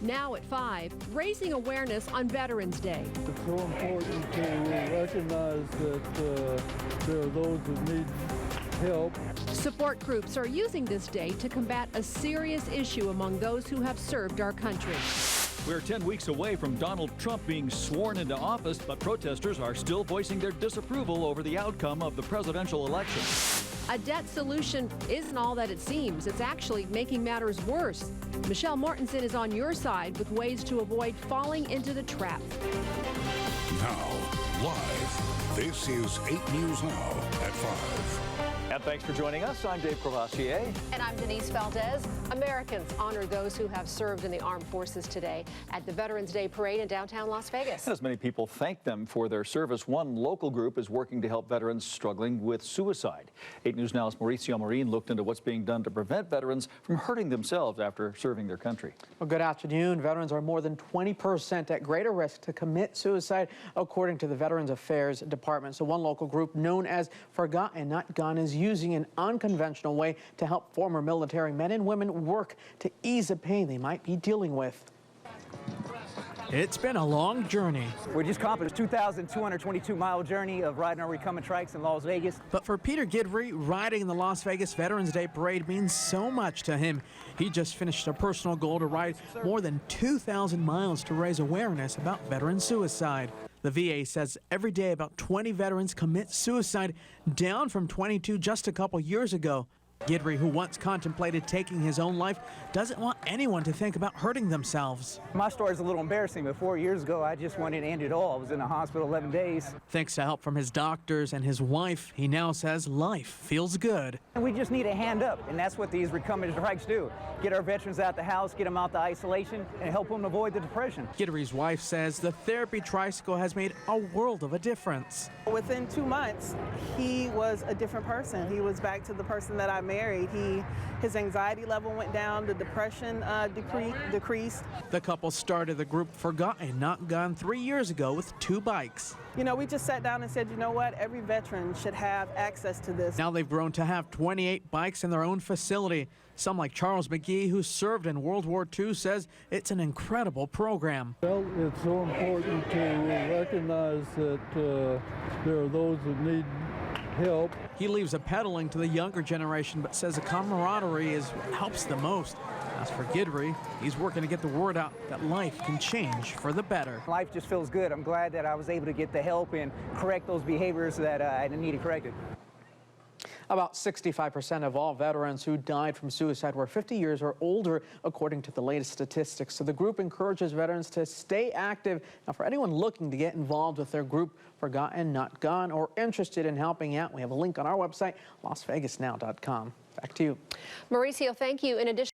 Now at 5, raising awareness on Veterans Day. It's so important to recognize that there are those that need help. Support groups are using this day to combat a serious issue among those who have served our country. We're 10 weeks away from Donald Trump being sworn into office, but protesters are still voicing their disapproval over the outcome of the presidential election. A debt solution isn't all that it seems. It's actually making matters worse. Michelle Mortensen is on your side with ways to avoid falling into the trap. Now, live, this is 8 News Now at 5. And thanks for joining us. I'm Dave Courvoisier. And I'm Denise Valdez. Americans honor those who have served in the armed forces today at the Veterans Day Parade in downtown Las Vegas. As many people thank them for their service, one local group is working to help veterans struggling with suicide. 8 News Now's Mauricio Marin looked into what's being done to prevent veterans from hurting themselves after serving their country. Well, good afternoon. Veterans are more than 20% at greater risk to commit suicide, according to the Veterans Affairs Department. So one local group known as Forgotten Not Gone is using an unconventional way to help former military men and women work to ease the pain they might be dealing with. It's been a long journey. We just accomplished a 2,222-mile journey of riding our recumbent trikes in Las Vegas. But for Peter Gidry, riding in the Las Vegas Veterans Day Parade means so much to him. He just finished a personal goal to ride more than 2,000 miles to raise awareness about veteran suicide. The VA says every day about 20 veterans commit suicide, down from 22 just a couple years ago. Gidry, who once contemplated taking his own life, doesn't want anyone to think about hurting themselves. My story is a little embarrassing, but 4 years ago, I just wanted to end it all. I was in the hospital 11 days. Thanks to help from his doctors and his wife, he now says life feels good. And we just need a hand up, and that's what these recumbent trikes do. Get our veterans out the house, get them out the isolation, and help them avoid the depression. Gidry's wife says the therapy tricycle has made a world of a difference. Within 2 months, he was a different person. He was back to the person that I married. His anxiety level went down, the depression decreased. The couple started the group Forgotten Not Gone 3 years ago with 2 bikes. You know, we just sat down and said, you know what, every veteran should have access to this. Now they've grown to have 28 bikes in their own facility. Some like Charles McGee, who served in World War II, says it's an incredible program. Well, it's so important to recognize that there are those that need help. He leaves the pedaling to the younger generation, but says the camaraderie is what helps the most. As for Gidry, he's working to get the word out that life can change for the better. Life just feels good. I'm glad that I was able to get the help and correct those behaviors that I needed corrected. About 65% of all veterans who died from suicide were 50 years or older, according to the latest statistics. So the group encourages veterans to stay active. Now, for anyone looking to get involved with their group, Forgotten Not Gone, or interested in helping out, we have a link on our website, LasVegasNow.com. Back to you. Mauricio, thank you. In addition